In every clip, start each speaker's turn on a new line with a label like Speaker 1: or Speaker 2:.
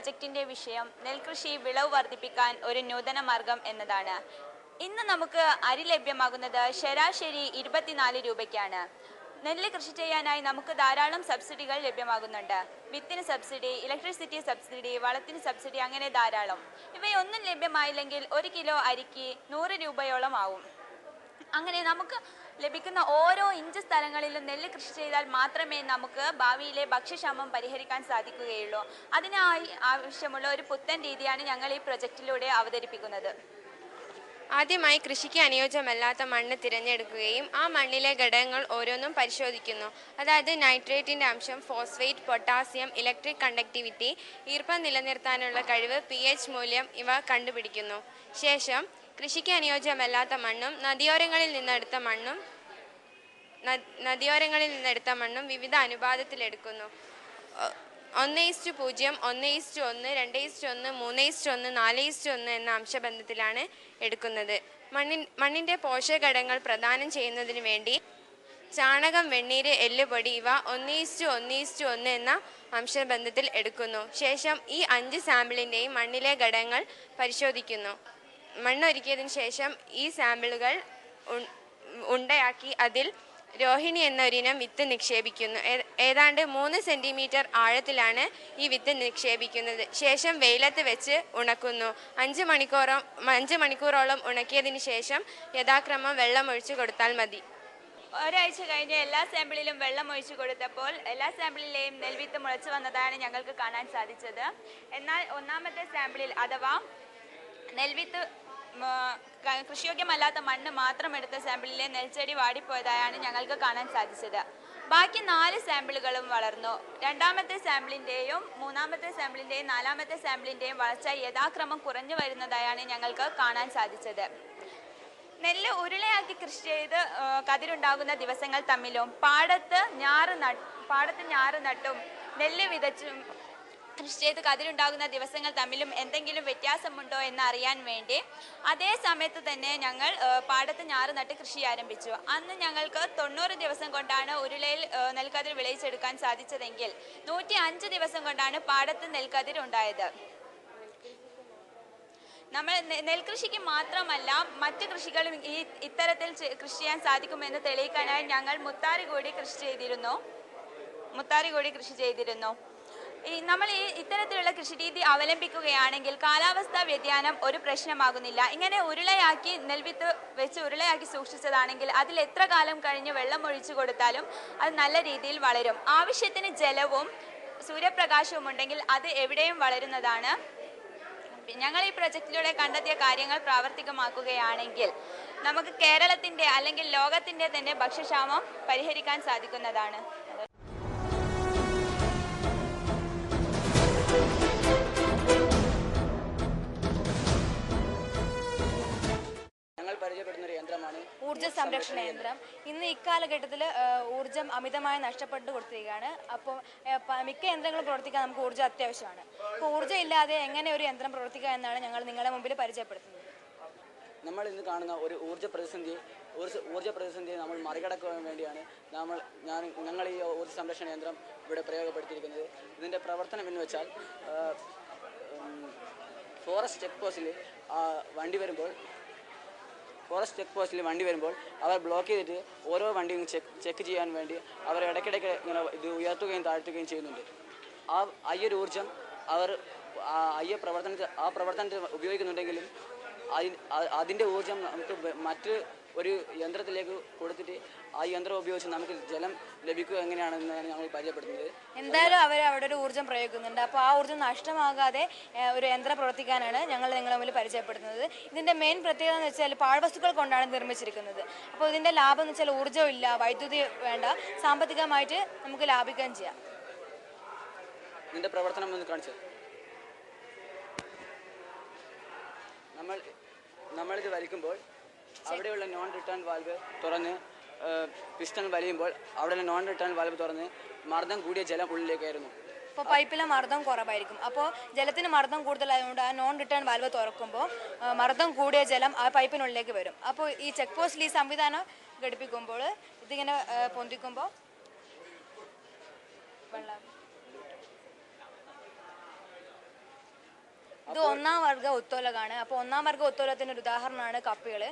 Speaker 1: പ്രൊജക്റ്റിൻ്റെ വിഷയം നെൽകൃഷി വിളവ് വർദ്ധിപ്പിക്കാൻ ഒരു നൂതന മാർഗം എന്നതാണ്. ഇന്ന് നമുക്ക് അരി ലഭ്യമാകുന്നത് ശരാശരി 24 രൂപയ്ക്കാണ്. നെല്ല് കൃഷി ചെയ്യാനായി നമുക്ക് ധാരാളം സബ്സിഡികൾ ലഭ്യമാകുന്നുണ്ട്. വിത്തിന് സബ്സിഡി, ഇലക്ട്രിസിറ്റി സബ്സിഡി, വളത്തിന് സബ്സിഡി, അങ്ങനെ ധാരാളം. ഇവയൊന്നും ലഭ്യമായില്ലെങ്കിൽ 1 കിലോ അരിക്ക് 100 രൂപയോളം ആവും. അങ്ങനെ നമുക്ക് ലഭിക്കുന്ന ഓരോ ഇഞ്ച് സ്ഥലങ്ങളിലും നെല്ല് കൃഷി ചെയ്താൽ മാത്രമേ നമുക്ക് ഭാവിയിലെ ഭക്ഷ്യക്ഷാമം പരിഹരിക്കാൻ സാധിക്കുകയുള്ളൂ. അതിനായി ആവശ്യമുള്ള ഒരു പുത്തൻ രീതിയാണ് ഞങ്ങൾ ഈ പ്രൊജക്റ്റിലൂടെ അവതരിപ്പിക്കുന്നത്.
Speaker 2: ആദ്യമായി കൃഷിക്ക് അനുയോജ്യമല്ലാത്ത മണ്ണ് തിരഞ്ഞെടുക്കുകയും ആ മണ്ണിലെ ഘടകങ്ങൾ ഓരോന്നും പരിശോധിക്കുന്നു. അതായത് നൈട്രേറ്റിൻ്റെ അംശം, ഫോസ്ഫേറ്റ്, പൊട്ടാസ്യം, ഇലക്ട്രിക് കണ്ടക്ടിവിറ്റി, ഈർപ്പം നിലനിർത്താനുള്ള കഴിവ്, pH മൂല്യം ഇവ കണ്ടുപിടിക്കുന്നു. ശേഷം കൃഷിക്ക് അനുയോജ്യമല്ലാത്ത മണ്ണും നദിയോരങ്ങളിൽ നിന്നെടുത്ത മണ്ണും വിവിധ അനുപാതത്തിലെടുക്കുന്നു. 1:0, 1:1, 2:1, 3:1, 4:1 എന്ന അംശബന്ധത്തിലാണ് എടുക്കുന്നത്. മണ്ണിൻ്റെ പോഷകഘടകങ്ങൾ പ്രദാനം ചെയ്യുന്നതിന് വേണ്ടി ചാണകം, വെണ്ണീര്, എല്ലുപൊടി ഇവ 1:1 എന്ന അംശബന്ധത്തിൽ എടുക്കുന്നു. ശേഷം ഈ 5 സാമ്പിളിൻ്റെയും മണ്ണിലെ ഘടകങ്ങൾ പരിശോധിക്കുന്നു. മണ്ണൊരുക്കിയതിനു ശേഷം ഈ സാമ്പിളുകൾ ഉണ്ടയാക്കി അതിൽ രോഹിണി എന്നൊരിനം വിത്ത് നിക്ഷേപിക്കുന്നു. ഏതാണ്ട് 3 സെൻറ്റിമീറ്റർ ആഴത്തിലാണ് ഈ വിത്ത് നിക്ഷേപിക്കുന്നത്. ശേഷം വെയിലത്ത് വെച്ച് ഉണക്കുന്നു. 5 മണിക്കൂറോളം ഉണക്കിയതിന് ശേഷം യഥാക്രമം വെള്ളം ഒഴിച്ചു കൊടുത്താൽ മതി.
Speaker 1: ഒരാഴ്ച കഴിഞ്ഞ് എല്ലാ സാമ്പിളിലും വെള്ളം ഒഴിച്ചു കൊടുത്തപ്പോൾ എല്ലാ സാമ്പിളിലെയും നെൽവിത്ത് മുളച്ചു വന്നതാണ് ഞങ്ങൾക്ക് കാണാൻ സാധിച്ചത്. എന്നാൽ ഒന്നാമത്തെ സാമ്പിളിൽ അഥവാ നെൽവിത്ത് കൃഷിയോഗ്യമല്ലാത്ത മണ്ണ് മാത്രം എടുത്ത സാമ്പിളിലെ നെൽച്ചെടി വാടിപ്പോയതായാണ് ഞങ്ങൾക്ക് കാണാൻ സാധിച്ചത്. ബാക്കി 4 സാമ്പിളുകളും വളർന്നു. രണ്ടാമത്തെ സാമ്പിളിൻ്റെയും മൂന്നാമത്തെ സാമ്പിളിൻ്റെയും നാലാമത്തെ സാമ്പിളിൻ്റെയും വളർച്ച യഥാക്രമം കുറഞ്ഞു വരുന്നതായാണ് ഞങ്ങൾക്ക് കാണാൻ സാധിച്ചത്. നെല്ല് ഉരുളയാക്കി കൃഷി ചെയ്ത് കതിരുണ്ടാകുന്ന ദിവസങ്ങൾ തമ്മിലും പാടത്ത് ഞാറ് നട്ടും നെല്ല് വിതച്ചും കൃഷി ചെയ്ത് കതിരുണ്ടാകുന്ന ദിവസങ്ങൾ തമ്മിലും എന്തെങ്കിലും വ്യത്യാസമുണ്ടോ എന്ന് അറിയാൻ വേണ്ടി അതേ സമയത്ത് തന്നെ ഞങ്ങൾ പാടത്ത് ഞാറ് നട്ട് കൃഷി ആരംഭിച്ചു. അന്ന് ഞങ്ങൾക്ക് 90 ദിവസം കൊണ്ടാണ് ഉരുളയിൽ നെൽക്കതിർ വിളയിച്ചെടുക്കാൻ സാധിച്ചതെങ്കിൽ 105 ദിവസം കൊണ്ടാണ് പാടത്ത് നെൽക്കതിർ ഉണ്ടായത്. നമ്മൾ നെൽകൃഷിക്ക് മാത്രമല്ല മറ്റ് കൃഷികളും ഇത്തരത്തിൽ കൃഷി ചെയ്യാൻ സാധിക്കുമെന്ന് തെളിയിക്കാനായി ഞങ്ങൾ മുത്താറി കൂടി കൃഷി ചെയ്തിരുന്നു. നമ്മൾ ഇത്തരത്തിലുള്ള കൃഷിരീതി അവലംബിക്കുകയാണെങ്കിൽ കാലാവസ്ഥാ വ്യതിയാനം ഒരു പ്രശ്നമാകുന്നില്ല. ഇങ്ങനെ ഉരുളയാക്കി നെൽവിത്ത് വെച്ച് ഉരുളയാക്കി സൂക്ഷിച്ചതാണെങ്കിൽ അതിൽ എത്ര കാലം കഴിഞ്ഞ് വെള്ളം ഒഴിച്ചു കൊടുത്താലും അത് നല്ല രീതിയിൽ വളരും. ആവശ്യത്തിന് ജലവും സൂര്യപ്രകാശവും ഉണ്ടെങ്കിൽ അത് എവിടെയും വളരുന്നതാണ്. ഞങ്ങൾ ഈ പ്രൊജക്റ്റിലൂടെ കണ്ടെത്തിയ കാര്യങ്ങൾ പ്രാവർത്തികമാക്കുകയാണെങ്കിൽ നമുക്ക് കേരളത്തിൻ്റെ അല്ലെങ്കിൽ ലോകത്തിൻ്റെ തന്നെ ഭക്ഷ്യക്ഷാമം പരിഹരിക്കാൻ സാധിക്കുന്നതാണ്.
Speaker 3: ഊർജ്ജ സംരക്ഷണ യന്ത്രം. ഇന്ന് ഇക്കാലഘട്ടത്തിൽ ഊർജ്ജം അമിതമായി നഷ്ടപ്പെട്ടു കൊടുത്തിരിക്കുകയാണ്. അപ്പോൾ മിക്ക യന്ത്രങ്ങളും പ്രവർത്തിക്കാൻ നമുക്ക് ഊർജ്ജം അത്യാവശ്യമാണ്. അപ്പോൾ ഊർജ്ജം ഇല്ലാതെ എങ്ങനെ ഒരു യന്ത്രം പ്രവർത്തിക്കുക എന്നാണ് ഞങ്ങൾ നിങ്ങളുടെ മുമ്പിൽ പരിചയപ്പെടുത്തുന്നത്.
Speaker 4: നമ്മൾ ഇന്ന് കാണുന്ന ഒരു ഊർജ്ജ പ്രതിസന്ധിയെ നമ്മൾ മറികടക്കാൻ വേണ്ടിയാണ് ഞങ്ങൾ ഈ ഊർജ്ജ സംരക്ഷണ യന്ത്രം ഇവിടെ പ്രയോഗപ്പെടുത്തിയിരിക്കുന്നത്. ഇതിൻ്റെ പ്രവർത്തനം എന്ന് വെച്ചാൽ ഫോറസ്റ്റ് ചെക്ക് പോസ്റ്റിൽ വണ്ടി വരുമ്പോൾ അവർ ബ്ലോക്ക് ചെയ്തിട്ട് ഓരോ വണ്ടിയും ചെക്ക് ചെയ്യാൻ വേണ്ടി അവർ ഇടയ്ക്കിടയ്ക്ക് ഇങ്ങനെ ഇത് ഉയർത്തുകയും താഴ്ത്തുകയും ചെയ്യുന്നുണ്ട്. ഈ ഒരു ഊർജ്ജം അവർ പ്രവർത്തനത്തിൽ ഉപയോഗിക്കുന്നുണ്ടെങ്കിലും അതിൻ്റെ ഊർജ്ജം നമുക്ക് മറ്റ് ഒരു യന്ത്രത്തിലേക്ക് കൊടുത്തിട്ട് ആ യന്ത്രം ഉപയോഗിച്ച് നമുക്ക് ജലം ലഭിക്കുക എങ്ങനെയാണെന്നാണ് ഞങ്ങൾ പരിചയപ്പെടുത്തുന്നത്.
Speaker 3: എന്തായാലും അവർ അവിടെ ഒരു ഊർജ്ജം പ്രയോഗിക്കുന്നുണ്ട്. അപ്പോൾ ആ ഊർജ്ജം നഷ്ടമാകാതെ ഒരു യന്ത്രം പ്രവർത്തിക്കാനാണ് ഞങ്ങൾ നിങ്ങളുടെ മുമ്പിൽ പരിചയപ്പെടുത്തുന്നത്. ഇതിൻ്റെ മെയിൻ പ്രത്യേകത എന്ന് വെച്ചാൽ പാഴ്വസ്തുക്കൾ കൊണ്ടാണ് നിർമ്മിച്ചിരിക്കുന്നത്. അപ്പോൾ ഇതിൻ്റെ ലാഭം എന്ന് വെച്ചാൽ ഊർജ്ജമില്ല, വൈദ്യുതി വേണ്ട, സാമ്പത്തികമായിട്ട് നമുക്ക് ലാഭിക്കുകയും ചെയ്യാം.
Speaker 4: ഇതിൻ്റെ പ്രവർത്തനം ഒന്ന് കാണിച്ചത് നമ്മളിത് വലിക്കുമ്പോൾ അവിടെയുള്ള നോൺ റിട്ടേൺ വാൽവ് തുറന്ന് പിസ്റ്റൺ വലിയുമ്പോൾ അവിടെയുള്ള നോൺ റിട്ടേൺ വാൽവ് തുറന്ന് മർദ്ദം കൂടിയ ജലം ഉള്ളിലേക്കായിരുന്നു.
Speaker 3: അപ്പോൾ പൈപ്പിലെ മർദ്ദം കുറവായിരിക്കും. അപ്പോൾ ജലത്തിന് മർദ്ദം കൂടുതലായതുകൊണ്ട് ആ നോൺ റിട്ടേൺ വാൽവ് തുറക്കുമ്പോൾ മർദ്ദം കൂടിയ ജലം ആ പൈപ്പിനുള്ളിലേക്ക് വരും. അപ്പോൾ ഈ ചെക്ക് പോസ്റ്റിൽ ഈ സംവിധാനം ഘടിപ്പിക്കുമ്പോൾ ഇതിങ്ങനെ പൊന്തിക്കുമ്പോൾ വെള്ളം ഇത് ഒന്നാം വർഗ്ഗ ഒത്തോലകാണ്. അപ്പോൾ ഒന്നാം വർഗ്ഗ ഒത്തോലത്തിൻ്റെ ഒരു ഉദാഹരണമാണ് കപ്പികൾ.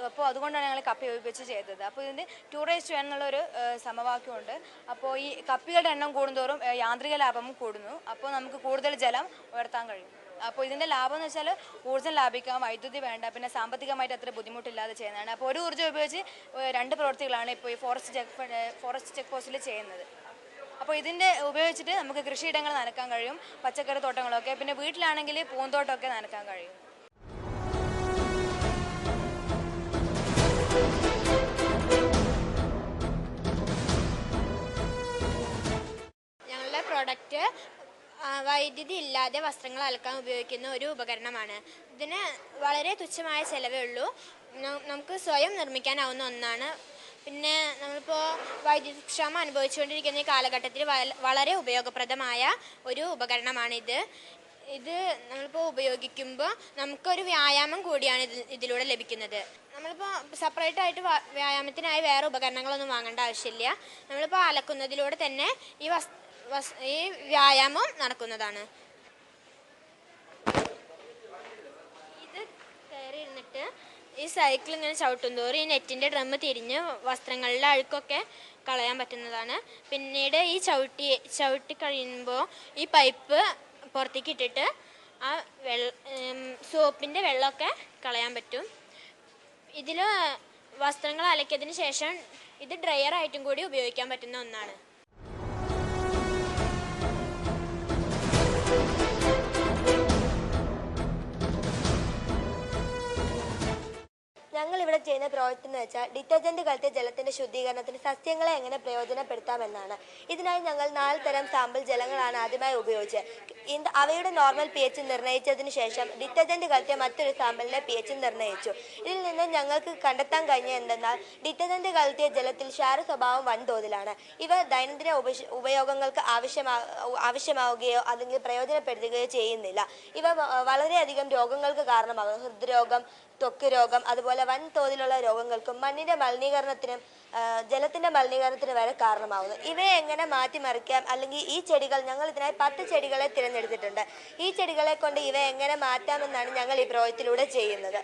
Speaker 3: അപ്പോൾ അതുകൊണ്ടാണ് ഞങ്ങൾ കപ്പി ഉപയോഗിച്ച് ചെയ്തത്. അപ്പോൾ ഇതിൻ്റെ 2:1 എന്നുള്ളൊരു സമവാക്യമുണ്ട്. അപ്പോൾ ഈ കപ്പികളുടെ എണ്ണം കൂടുന്തോറും യാന്ത്രിക ലാഭം കൂടുന്നു. അപ്പോൾ നമുക്ക് കൂടുതൽ ജലം ഉയർത്താൻ കഴിയും. അപ്പോൾ ഇതിൻ്റെ ലാഭം എന്ന് വെച്ചാൽ ഊർജ്ജം ലാഭിക്കാം, വൈദ്യുതി വേണ്ട, പിന്നെ സാമ്പത്തികമായിട്ട് അത്ര ബുദ്ധിമുട്ടില്ലാതെ ചെയ്യുന്നതാണ്. അപ്പോൾ ഒരു ഊർജ്ജം ഉപയോഗിച്ച് 2 പ്രവൃത്തികളാണ് ഇപ്പോൾ ഈ ഫോറസ്റ്റ് ചെക്ക് പോസ്റ്റിൽ ചെയ്യുന്നത്. അപ്പോൾ ഇതിൻ്റെ ഉപയോഗിച്ചിട്ട് നമുക്ക് കൃഷിയിടങ്ങൾ നനക്കാൻ കഴിയും, പച്ചക്കറി തോട്ടങ്ങളൊക്കെ, പിന്നെ വീട്ടിലാണെങ്കിൽ പൂന്തോട്ടമൊക്കെ നനക്കാൻ കഴിയും.
Speaker 5: ഞങ്ങളുടെ പ്രോഡക്റ്റ് വൈദ്യുതി ഇല്ലാതെ വസ്ത്രങ്ങൾ അലക്കാൻ ഉപയോഗിക്കുന്ന ഒരു ഉപകരണമാണ്. ഇതിന് വളരെ തുച്ഛമായ ചിലവേ ഉള്ളൂ. നമുക്ക് സ്വയം നിർമ്മിക്കാനാവുന്ന ഒന്നാണ്. പിന്നെ നമ്മളിപ്പോൾ വൈദ്യുതി ക്ഷാമം അനുഭവിച്ചുകൊണ്ടിരിക്കുന്ന ഈ കാലഘട്ടത്തിൽ വളരെ ഉപയോഗപ്രദമായ ഒരു ഉപകരണമാണിത്. ഇത് നമ്മളിപ്പോൾ ഉപയോഗിക്കുമ്പോൾ നമുക്കൊരു വ്യായാമം കൂടിയാണ് ഇതിലൂടെ ലഭിക്കുന്നത്. നമ്മളിപ്പോൾ സെപ്പറേറ്റായിട്ട് വ്യായാമത്തിനായി വേറെ ഉപകരണങ്ങളൊന്നും വാങ്ങേണ്ട ആവശ്യമില്ല. നമ്മളിപ്പോൾ അലക്കുന്നതിലൂടെ തന്നെ ഈ വ്യായാമം നടക്കുന്നതാണ്. ഇത് കയറി ഇരുന്നിട്ട് ഈ സൈക്കിൾ ഇങ്ങനെ ചവിട്ടും തോറും ഈ നെറ്റിൻ്റെ ഡ്രം തിരിഞ്ഞ് വസ്ത്രങ്ങളിലെ അഴുക്കൊക്കെ കളയാൻ പറ്റുന്നതാണ്. പിന്നീട് ഈ ചവിട്ടി കഴിയുമ്പോൾ ഈ പൈപ്പ് പുറത്തേക്ക് ഇട്ടിട്ട് ആ സോപ്പിൻ്റെ വെള്ളമൊക്കെ കളയാൻ പറ്റും. ഇതിൽ വസ്ത്രങ്ങൾ അലക്കിയതിന് ശേഷം ഇത് ഡ്രയറായിട്ടും കൂടി ഉപയോഗിക്കാൻ പറ്റുന്ന ഒന്നാണ്.
Speaker 6: ഞങ്ങൾ ഇവിടെ ചെയ്യുന്ന പ്രോജക്റ്റ് എന്ന് വെച്ചാൽ ഡിറ്റർജന്റ് കലർത്തിയ ജലത്തിന്റെ ശുദ്ധീകരണത്തിന് സസ്യങ്ങളെ എങ്ങനെ പ്രയോജനപ്പെടുത്താമെന്നാണ്. ഇതിനായി ഞങ്ങൾ 4 തരം സാമ്പിൾ ജലങ്ങളാണ് ആദ്യമായി ഉപയോഗിച്ചത്. അവയുടെ നോർമൽ pH നിർണ്ണയിച്ചതിന് ശേഷം ഡിറ്റർജന്റ് കലർത്തിയ മറ്റൊരു സാമ്പിളിന്റെ pH നിർണ്ണയിച്ചു. ഇതിൽ നിന്ന് ഞങ്ങൾക്ക് കണ്ടെത്താൻ കഴിഞ്ഞ എന്തെന്നാൽ ഡിറ്റർജന്റ് കലർത്തിയ ജലത്തിൽ ക്ഷാര സ്വഭാവം വൻതോതിലാണ്. ഇവ ദൈനംദിന ഉപയോഗങ്ങൾക്ക് ആവശ്യമാവുകയോ അല്ലെങ്കിൽ പ്രയോജനപ്പെടുത്തുകയോ ചെയ്യുന്നില്ല. ഇവ വളരെയധികം രോഗങ്ങൾക്ക് കാരണമാകുന്നു. ഹൃദ്രോഗം, ത്വക്ക് രോഗം, അതുപോലെ വൻതോതിലുള്ള രോഗങ്ങൾക്കും മണ്ണിന്റെ മലിനീകരണത്തിനും ജലത്തിന്റെ മലിനീകരണത്തിന് വരെ കാരണമാവുന്നു. ഇവയെ എങ്ങനെ മാറ്റിമറിക്കാം, അല്ലെങ്കിൽ ഈ ചെടികൾ ഞങ്ങൾ ഇതിനായി 10 ചെടികളെ തിരഞ്ഞെടുത്തിട്ടുണ്ട്. ഈ ചെടികളെ കൊണ്ട് ഇവയെ എങ്ങനെ മാറ്റാമെന്നാണ് ഞങ്ങൾ ഈ പ്രോജക്റ്റിലൂടെ ചെയ്യുന്നത്.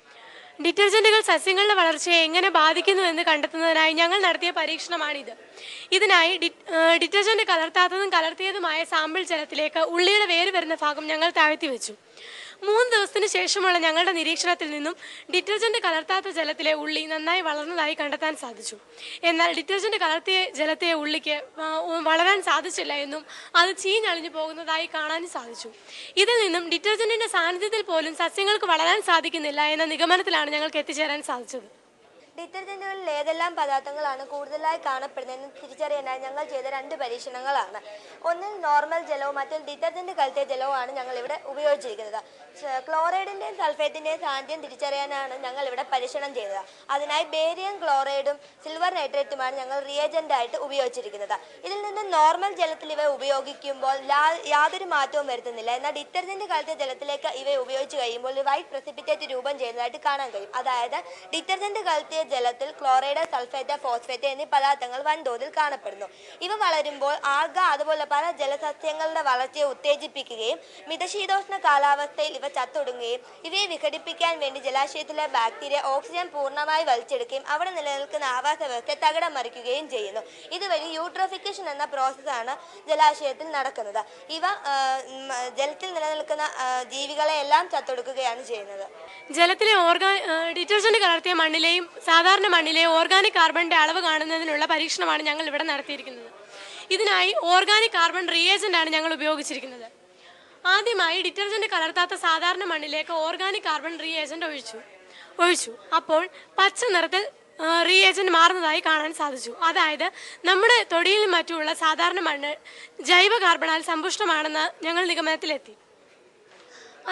Speaker 7: ഡിറ്റർജന്റുകൾ സസ്യങ്ങളുടെ വളർച്ചയെ എങ്ങനെ ബാധിക്കുന്നുവെന്ന് കണ്ടെത്തുന്നതിനായി ഞങ്ങൾ നടത്തിയ പരീക്ഷണമാണിത്. ഇതിനായി ഡിറ്റർജന്റ് കലർത്താത്തതും കലർത്തിയതുമായ സാമ്പിൾ ജലത്തിലേക്ക് ഉള്ളിയുടെ വേര് വരുന്ന ഭാഗം ഞങ്ങൾ താഴ്ത്തി വെച്ചു. 3 ദിവസത്തിന് ശേഷമുള്ള ഞങ്ങളുടെ നിരീക്ഷണത്തിൽ നിന്നും ഡിറ്റർജന്റ് കലർത്താത്ത ജലത്തിലെ ഉള്ളി നന്നായി വളർന്നതായി കണ്ടെത്താൻ സാധിച്ചു. എന്നാൽ ഡിറ്റർജന്റ് കലർത്തിയ ജലത്തെ ഉള്ളിക്ക് വളരാൻ സാധിച്ചില്ല എന്നും അത് ചീഞ്ഞളിഞ്ഞു പോകുന്നതായി കാണാനും സാധിച്ചു. ഇതിൽ നിന്നും ഡിറ്റർജന്റിന്റെ സാന്നിധ്യത്തിൽ പോലും സസ്യങ്ങൾക്ക് വളരാൻ സാധിക്കുന്നില്ല എന്ന നിഗമനത്തിലാണ് ഞങ്ങൾക്ക് എത്തിച്ചേരാൻ സാധിച്ചത്.
Speaker 6: ഡിറ്റർജന്റുകളിൽ ഏതെല്ലാം പദാർത്ഥങ്ങളാണ് കൂടുതലായി കാണപ്പെടുന്നതെന്ന് തിരിച്ചറിയാനായി ഞങ്ങൾ ചെയ്ത 2 പരീക്ഷണങ്ങളാണ്. ഒന്നിൽ നോർമൽ ജലവും മറ്റൊരു ഡിറ്റർജന്റ് കലർത്തിയ ജലവുമാണ് ഞങ്ങൾ ഇവിടെ ഉപയോഗിച്ചിരിക്കുന്നത്. ക്ലോറൈഡിന്റെയും സൾഫേറ്റിന്റെയും സാന്നിധ്യം തിരിച്ചറിയാനാണ് ഞങ്ങൾ ഇവിടെ പരീക്ഷണം ചെയ്തത്. അതിനായി ബേരിയം ക്ലോറൈഡും സിൽവർ നൈട്രേറ്റുമാണ് ഞങ്ങൾ റിയേജന്റായിട്ട് ഉപയോഗിച്ചിരിക്കുന്നത്. ഇതിൽ നിന്ന് നോർമൽ ജലത്തിൽ ഇവ ഉപയോഗിക്കുമ്പോൾ യാതൊരു മാറ്റവും വരുത്തുന്നില്ല. എന്നാൽ ഡിറ്റർജന്റ് കലർത്തിയ ജലത്തിലേക്ക് ഇവ ഉപയോഗിച്ച് കഴിയുമ്പോൾ വൈറ്റ് പ്രസിപ്പിറ്റേറ്റ് രൂപം ചെയ്യുന്നതായിട്ട് കാണാൻ കഴിയും. അതായത് ഡിറ്റർജന്റ് കലർത്തിയ ജലത്തിൽ ക്ലോറൈഡ്, സൾഫേറ്റ്, ഫോസ്ഫേറ്റ് എന്നീ പദാർത്ഥങ്ങൾ വൻതോതിൽ കാണപ്പെടുന്നു. ഇവ വളരുമ്പോൾ ആൽഗ അതുപോലെ പല ജലസസ്യങ്ങളുടെ വളർച്ചയെ ഉത്തേജിപ്പിക്കുകയും മിതശീതോഷ്ണ കാലാവസ്ഥയിൽ ഇവ ചത്തൊടുങ്ങുകയും ഇവയെ വിഘടിപ്പിക്കാൻ വേണ്ടി ജലാശയത്തിലെ ബാക്ടീരിയ ഓക്സിജൻ പൂർണ്ണമായി വലിച്ചെടുക്കുകയും അവിടെ നിലനിൽക്കുന്ന ആവാസ വ്യവസ്ഥയെ തകിടം മറിക്കുകയും ചെയ്യുന്നു. ഇതുവഴി യൂട്രോഫിക്കേഷൻ എന്ന പ്രോസസ്സാണ് ജലാശയത്തിൽ നടക്കുന്നത്. ഇവ ജലത്തിൽ നിലനിൽക്കുന്ന ജീവികളെ എല്ലാം ചത്തൊടുക്കുകയാണ് ചെയ്യുന്നത്.
Speaker 7: ജലത്തിലെ ഡിറ്റർജന്റ് കലർത്തിയ മണ്ണിലെയും സാധാരണ മണ്ണിലെ ഓർഗാനിക് കാർബണിന്റെ അളവ് കാണുന്നതിനുള്ള പരീക്ഷണമാണ് ഞങ്ങൾ ഇവിടെ നടത്തിയിരിക്കുന്നത്. ഇതിനായി ഓർഗാനിക് കാർബൺ റിയേജന്റ് ആണ് ഞങ്ങൾ ഉപയോഗിച്ചിരിക്കുന്നത്. ആദ്യമായി ഡിറ്റർജന്റ് കലർത്താത്ത സാധാരണ മണ്ണിലേക്ക് ഓർഗാനിക് കാർബൺ റിയേജന്റ് ഒഴിച്ചു. അപ്പോൾ പച്ച നിറത്തിൽ റിയേജന്റ് മാറുന്നതായി കാണാൻ സാധിച്ചു. അതായത് നമ്മുടെ തൊടിയിലും മറ്റുമുള്ള സാധാരണ മണ്ണ് ജൈവ കാർബണാൽ സമ്പുഷ്ടമാണെന്ന് ഞങ്ങൾ നിഗമനത്തിലെത്തി.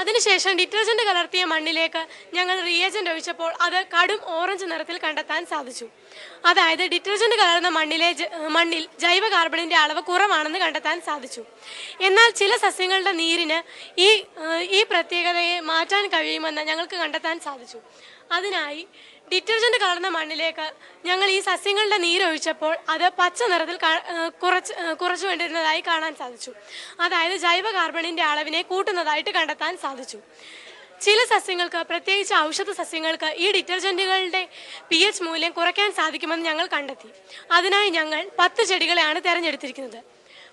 Speaker 7: അതിനുശേഷം ഡിറ്റർജന്റ് കലർത്തിയ മണ്ണിലേക്ക് ഞങ്ങൾ റിയേജന്റ് ഒഴിച്ചപ്പോൾ അത് കടും ഓറഞ്ച് നിറത്തിൽ കണ്ടെത്താൻ സാധിച്ചു. അതായത് ഡിറ്റർജന്റ് കലർന്ന മണ്ണിൽ ജൈവ കാർബണിന്റെ അളവ് കുറവാണെന്ന് കണ്ടെത്താൻ സാധിച്ചു. എന്നാൽ ചില സസ്യങ്ങളുടെ നീരിന് ഈ പ്രത്യേകതയെ മാറ്റാൻ കഴിയുമെന്ന് ഞങ്ങൾക്ക് കണ്ടെത്താൻ സാധിച്ചു. അതിനായി ഡിറ്റർജന്റ് കലർന്ന മണ്ണിലേക്ക് ഞങ്ങൾ ഈ സസ്യങ്ങളുടെ നീരൊഴിച്ചപ്പോൾ അത് പച്ച നിറത്തിൽ കുറച്ചു വേണ്ടിയിരുന്നതായി കാണാൻ സാധിച്ചു. അതായത് ജൈവ കാർബണിന്റെ അളവിനെ കൂട്ടുന്നതായിട്ട് കണ്ടെത്താൻ സാധിച്ചു. ചില സസ്യങ്ങൾക്ക്, പ്രത്യേകിച്ച് ഔഷധ സസ്യങ്ങൾക്ക്, ഈ ഡിറ്റർജന്റുകളുടെ pH മൂല്യം കുറയ്ക്കാൻ സാധിക്കുമെന്ന് ഞങ്ങൾ കണ്ടെത്തി. അതിനായി ഞങ്ങൾ 10 ചെടികളെയാണ് തിരഞ്ഞെടുത്തിരിക്കുന്നത്.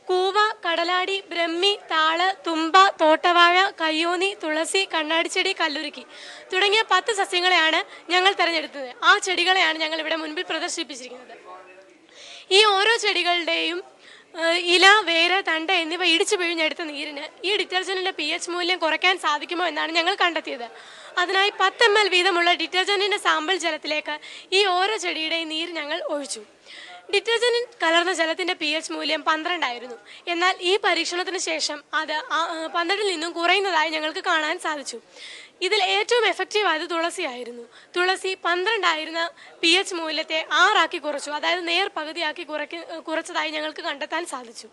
Speaker 7: കൂവ, കടലാടി, ബ്രഹ്മി, താള്, തുമ്പ, തോട്ടവാഴ, കയ്യോന്നി, തുളസി, കണ്ണാടിച്ചെടി, കല്ലുരുക്കി തുടങ്ങിയ 10 സസ്യങ്ങളെയാണ് ഞങ്ങൾ തിരഞ്ഞെടുത്തത്. ആ ചെടികളെയാണ് ഞങ്ങൾ ഇവിടെ മുൻപിൽ പ്രദർശിപ്പിച്ചിരിക്കുന്നത്. ഈ ഓരോ ചെടികളുടെയും ഇല, വേര്, തണ്ട് എന്നിവ ഇടിച്ചു പിഴിഞ്ഞെടുത്ത നീരിന് ഈ ഡിറ്റർജന്റിന്റെ pH മൂല്യം കുറയ്ക്കാൻ സാധിക്കുമോ എന്നാണ് ഞങ്ങൾ കണ്ടെത്തിയത്. അതിനായി 10 ml വീതമുള്ള ഡിറ്റർജന്റിന്റെ സാമ്പിൾ ജലത്തിലേക്ക് ഈ ഓരോ ചെടിയുടെയും നീര് ഞങ്ങൾ ഒഴിച്ചു. ഡിറ്റർജന്റ് കലർന്ന ജലത്തിന്റെ pH മൂല്യം 12 ആയിരുന്നു. എന്നാൽ ഈ പരീക്ഷണത്തിന് ശേഷം അത് 12-ൽ നിന്നും കുറയുന്നതായി ഞങ്ങൾക്ക് കാണാൻ സാധിച്ചു. ഇതിൽ ഏറ്റവും എഫക്റ്റീവായത് തുളസിയായിരുന്നു. തുളസി 12 ആയിരുന്ന pH മൂല്യത്തെ 6 ആക്കി കുറച്ചു. അതായത് നേർ പകുതിയാക്കി കുറച്ചതായി ഞങ്ങൾക്ക് കണ്ടെത്താൻ സാധിച്ചു.